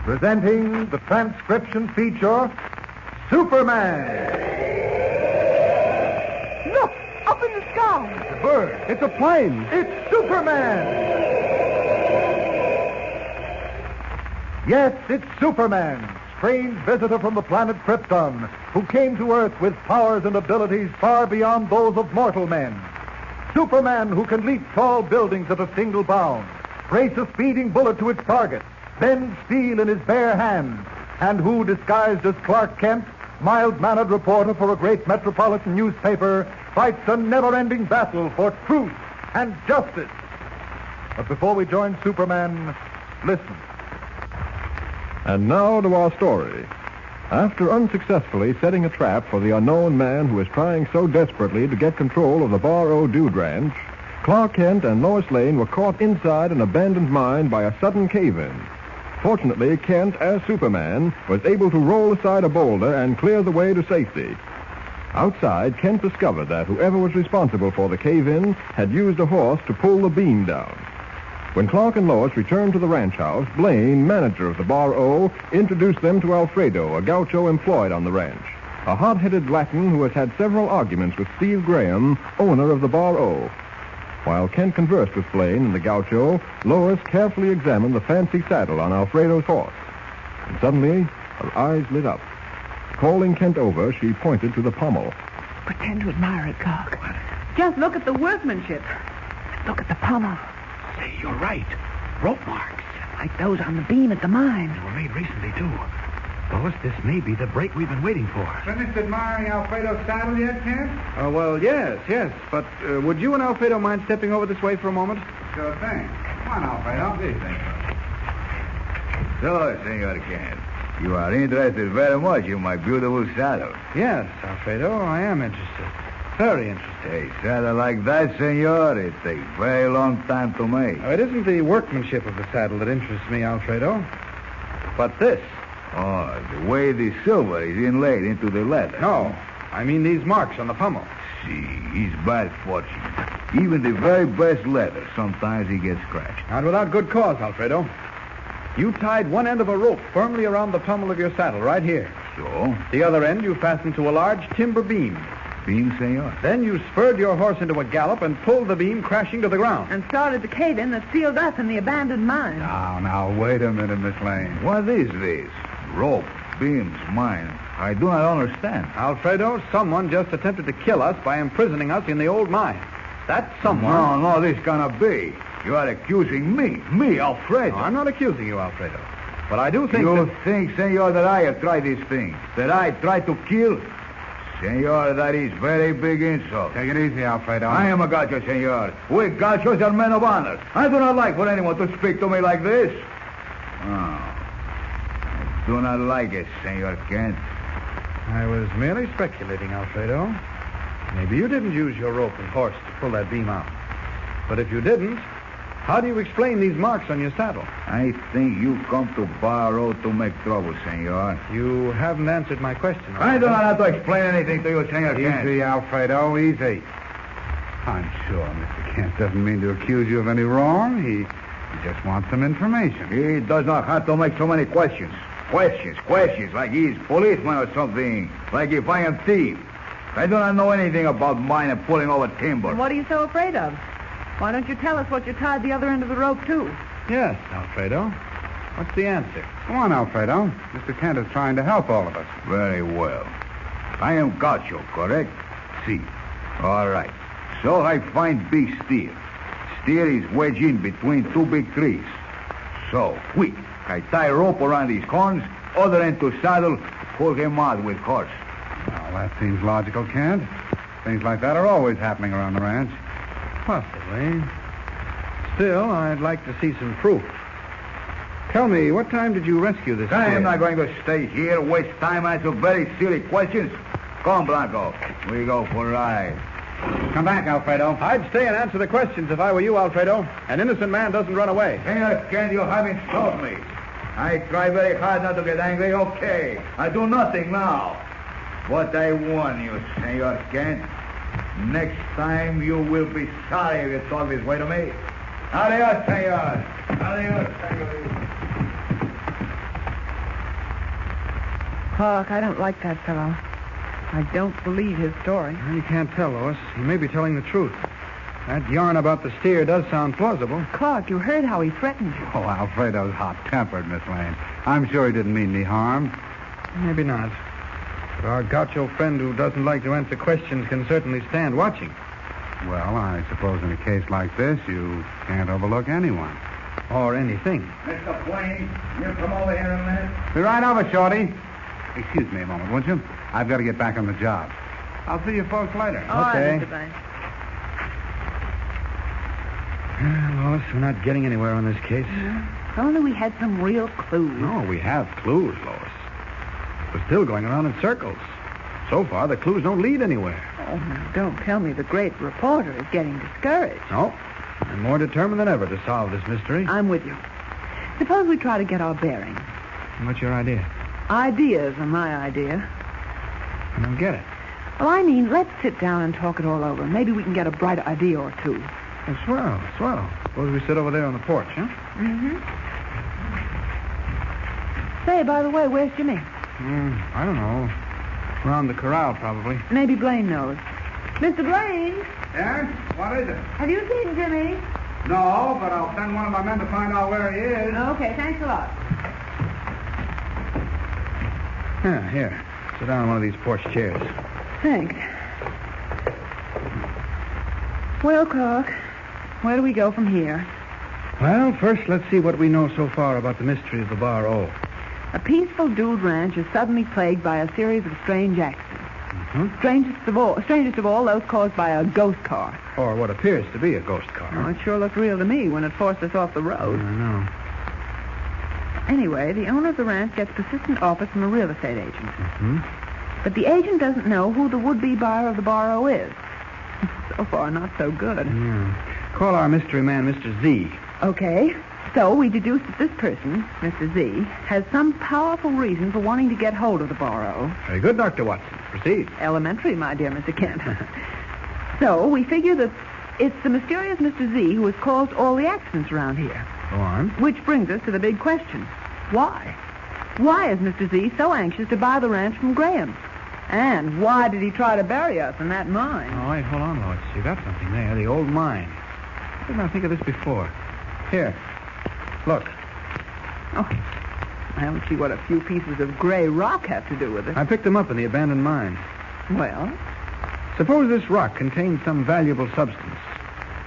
Presenting the transcription feature, Superman. Look, up in the sky. It's a bird. It's a plane. It's Superman. Yes, it's Superman, strange visitor from the planet Krypton, who came to Earth with powers and abilities far beyond those of mortal men. Superman, who can leap tall buildings at a single bound, race a speeding bullet to its target, bend steel in his bare hands, and who, disguised as Clark Kent, mild-mannered reporter for a great metropolitan newspaper, fights a never-ending battle for truth and justice. But before we join Superman, listen. And now to our story. After unsuccessfully setting a trap for the unknown man who is trying so desperately to get control of the Bar O Dude Ranch, Clark Kent and Lois Lane were caught inside an abandoned mine by a sudden cave-in. Fortunately, Kent, as Superman, was able to roll aside a boulder and clear the way to safety. Outside, Kent discovered that whoever was responsible for the cave-in had used a horse to pull the beam down. When Clark and Lois returned to the ranch house, Blaine, manager of the Bar O, introduced them to Alfredo, a gaucho employed on the ranch, a hot-headed Latin who has had several arguments with Steve Graham, owner of the Bar O. While Kent conversed with Blaine and the gaucho, Lois carefully examined the fancy saddle on Alfredo's horse. And suddenly, her eyes lit up. Calling Kent over, she pointed to the pommel. Pretend to admire it, Clark. Just look at the workmanship. Look at the pommel. Say, you're right. Rope marks. Like those on the beam at the mine. They were made recently, too. Lois, this may be the break we've been waiting for. Finished admiring Alfredo's saddle yet, Kent? Oh, well, yes. But would you and Alfredo mind stepping over this way for a moment? Sure thing. Come on, Alfredo. So, Senor Kent, you are interested very much in my beautiful saddle. Yes, Alfredo, I am interested. Very interested. A saddle like that, senor, it takes very long time to make. It isn't the workmanship of the saddle that interests me, Alfredo, but this. Oh, the way the silver is inlaid into the leather. No, I mean these marks on the pommel. See, he's bad fortune. Even the very best leather, sometimes he gets scratched. Not without good cause, Alfredo. You tied one end of a rope firmly around the pommel of your saddle right here. So? The other end you fastened to a large timber beam. Beam, senor? Then you spurred your horse into a gallop and pulled the beam crashing to the ground. And started the cave-in that sealed us in the abandoned mine. Now, wait a minute, Miss Lane. What is this? Rope, beams, mine. I do not understand. Alfredo, someone just attempted to kill us by imprisoning us in the old mine. That someone... No, this cannot be. You are accusing me, Alfredo. No, I'm not accusing you, Alfredo. But I do think You think, senor, that I have tried this thing? That I tried to kill? Senor, that is very big insult. Take it easy, Alfredo. I am a gaucho, senor. We gauchos are men of honor. I do not like for anyone to speak to me like this. Oh. I do not like it, Senor Kent. I was merely speculating, Alfredo. Maybe you didn't use your rope and horse to pull that beam out. But if you didn't, how do you explain these marks on your saddle? I think you come to Bar O to make trouble, senor. You haven't answered my question, Alfredo. I do not have to explain anything to you, Senor Kent. Easy, Alfredo, easy. I'm sure Mr. Kent doesn't mean to accuse you of any wrong. He just wants some information. He does not have to make so many questions. Questions, like he's policeman or something. Like if I am thief. I do not know anything about mine and pulling over timber. What are you so afraid of? Why don't you tell us what you tied the other end of the rope to? Yes, Alfredo. What's the answer? Come on, Alfredo. Mr. Kent is trying to help all of us. Very well. I am gaucho, correct? See. All right. So I find big steer. Steer is wedged in between two big trees. So, quick. I tie rope around his horns, other end to saddle, pull him out with horse. Well, that seems logical, Kent. Things like that are always happening around the ranch. Possibly. Still, I'd like to see some proof. Tell me, what time did you rescue this I steer? am not going to stay here, waste time, answer very silly questions. Come, Blanco. We go for a ride. Come back, Alfredo. I'd stay and answer the questions if I were you, Alfredo. An innocent man doesn't run away. Senor Kent, you haven't told me. I try very hard not to get angry. Okay. I do nothing now. But I warn you, Senor Kent. Next time you will be sorry if you talk this way to me. Adios, senor. Adios, senor. Clark, I don't like that fellow. I don't believe his story. Well, you can't tell, Lois. He may be telling the truth. That yarn about the steer does sound plausible. Clark, you heard how he threatened you. Oh, Alfredo's hot-tempered, Miss Lane. I'm sure he didn't mean any harm. Maybe not. But our gaucho friend who doesn't like to answer questions can certainly stand watching. Well, I suppose in a case like this, you can't overlook anyone. Or anything. Mr. Blaine, you come over here a minute. Be right over, Shorty. Excuse me a moment, won't you? I've got to get back on the job. I'll see you folks later. All right, Okay. Mr. Blaine. Lois, we're not getting anywhere on this case. If only we had some real clues. No, we have clues, Lois. We're still going around in circles. So far, the clues don't lead anywhere. Oh, now, don't tell me the great reporter is getting discouraged. No. I'm more determined than ever to solve this mystery. I'm with you. Suppose we try to get our bearings. What's your idea? Ideas are my idea. I don't get it. Well, I mean, let's sit down and talk it all over. Maybe we can get a bright idea or two. Oh, swell. Suppose we sit over there on the porch, huh? Mm-hmm. Say, by the way, where's Jimmy? I don't know. Around the corral, probably. Maybe Blaine knows. Mr. Blaine, Yes? What is it? have you seen Jimmy? No, but I'll send one of my men to find out where he is. Okay, thanks a lot. Yeah, here. Sit down on one of these porch chairs. Thanks. Well, Clark, where do we go from here? Well, first, let's see what we know so far about the mystery of the Bar O. A peaceful dude ranch is suddenly plagued by a series of strange accidents. Mm-hmm. Strangest of all, those caused by a ghost car. Or what appears to be a ghost car. Oh, it sure looked real to me when it forced us off the road. I know. Anyway, the owner of the ranch gets persistent offers from a real estate agent. Mm-hmm. But the agent doesn't know who the would-be buyer of the Bar O is. So far, not so good. Yeah. Call our mystery man Mr. Z. Okay, so we deduce that this person, Mr. Z, has some powerful reason for wanting to get hold of the Bar O. Very good, Dr. Watson. Proceed. Elementary, my dear Mr. Kent. So we figure that it's the mysterious Mr. Z who has caused all the accidents around here. Go on. Which brings us to the big question. Why? Why is Mr. Z so anxious to buy the ranch from Graham? And why did he try to bury us in that mine? Oh, wait, hold on, Lois. You got something there. The old mine. Why didn't I think of this before? Here. Look. Oh, I don't see what a few pieces of gray rock have to do with it. I picked them up in the abandoned mine. Well, Suppose this rock contains some valuable substance.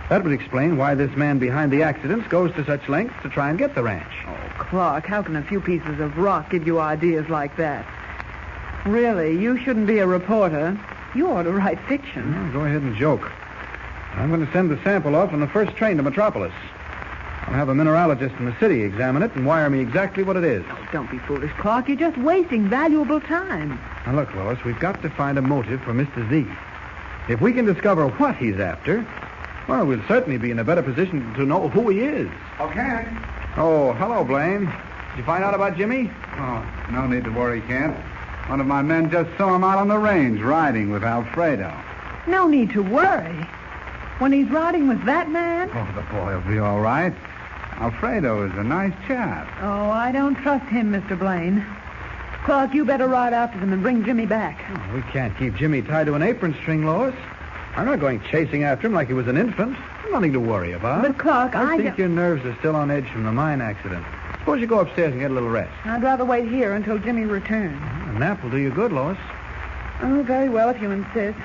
That would explain why this man behind the accidents goes to such lengths to try and get the ranch. oh, Clark, how can a few pieces of rock give you ideas like that? Really, you shouldn't be a reporter. You ought to write fiction. Well, go ahead and joke. I'm going to send the sample off on the first train to Metropolis. I'll have a mineralogist in the city examine it and wire me exactly what it is. Oh, don't be foolish, Clark. You're just wasting valuable time. Now, look, Lois, we've got to find a motive for Mr. Z. If we can discover what he's after, well, we'll certainly be in a better position to know who he is. Okay. Oh, hello, Blaine. Did you find out about Jimmy? Oh, no need to worry, Kent. One of my men just saw him out on the range riding with Alfredo. No need to worry. When he's riding with that man? Oh, the boy will be all right. Alfredo is a nice chap. Oh, I don't trust him, Mr. Blaine. Clark, you better ride after them and bring Jimmy back. Oh, we can't keep Jimmy tied to an apron string, Lois. I'm not going chasing after him like he was an infant. Nothing to worry about. But, Clark, I I think don't- your nerves are still on edge from the mine accident. Suppose you go upstairs and get a little rest. I'd rather wait here until Jimmy returns. A nap will do you good, Lois. Oh, very well, if you insist.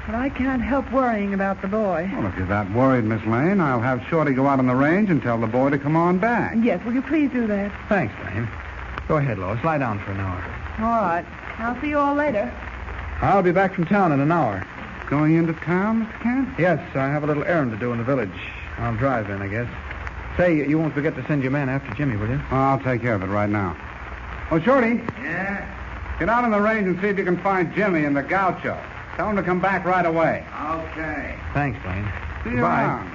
But I can't help worrying about the boy. Well, if you're that worried, Miss Lane, I'll have Shorty go out on the range and tell the boy to come on back. Yes, will you please do that? Thanks, Blaine. Go ahead, Lois. Lie down for an hour. All right. I'll see you all later. I'll be back from town in an hour. Going into town, Mr. Kent? Yes, I have a little errand to do in the village. I'll drive in, I guess. Say, you won't forget to send your man after Jimmy, will you? I'll take care of it right now. Oh, Shorty, Yeah? get out on the range and see if you can find Jimmy and the gaucho. Tell him to come back right away. Okay. Thanks, Blaine. See you Goodbye. around.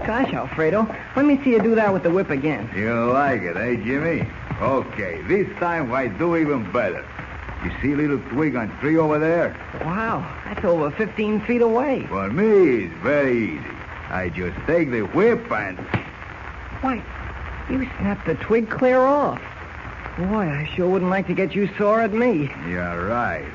Gosh, Alfredo, let me see you do that with the whip again. You like it, eh, Jimmy? Okay, this time I do even better. You see a little twig on tree over there? Wow, that's over 15 feet away. For me, it's very easy. I just take the whip and... Why, you snapped the twig clear off. Boy, I sure wouldn't like to get you sore at me. You're right.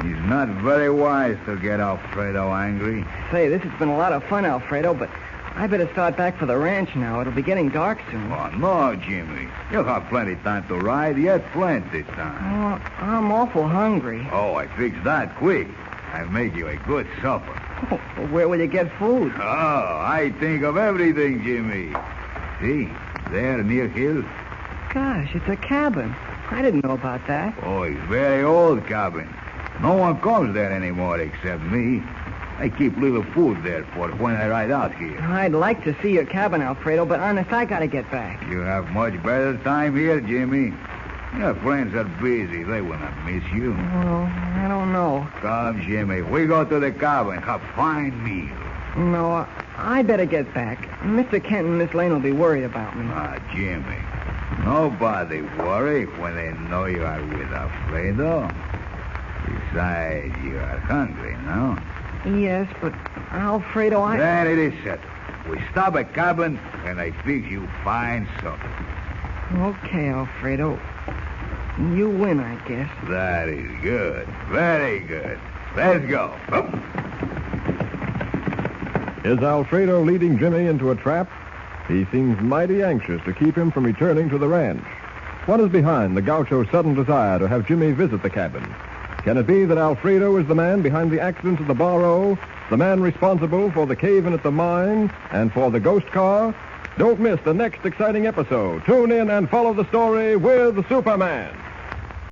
He's not very wise to get Alfredo angry. Say, this has been a lot of fun, Alfredo, but I better start back for the ranch now. It'll be getting dark soon. Oh, no, Jimmy. You'll have plenty time to ride. Yet plenty time. Oh, I'm awful hungry. Oh, I fixed that quick. I make you a good supper. Oh, well, where will you get food? Oh, I think of everything, Jimmy. See, there near here. Gosh, it's a cabin. I didn't know about that. Oh, it's very old cabin. No one comes there anymore except me. I keep little food there for when I ride out here. I'd like to see your cabin, Alfredo, but honest, I gotta get back. You have much better time here, Jimmy. Your friends are busy. They will not miss you. Well, I don't know. Come, Jimmy. We go to the cabin. Have fine meal. No, I better get back. Mr. Kent and Miss Lane will be worried about me. Ah, Jimmy. Nobody worry when they know you are with Alfredo. Besides, you are hungry, no? Yes, but Alfredo, Then it is settled. We stop at cabin, and I fix you fine supper. Okay, Alfredo. You win, I guess. That is good. Very good. Let's go. Up. Is Alfredo leading Jimmy into a trap? He seems mighty anxious to keep him from returning to the ranch. What is behind the gaucho's sudden desire to have Jimmy visit the cabin? Can it be that Alfredo is the man behind the accident at the Bar O, the man responsible for the cave-in at the mine, and for the ghost car? Don't miss the next exciting episode. Tune in and follow the story with Superman.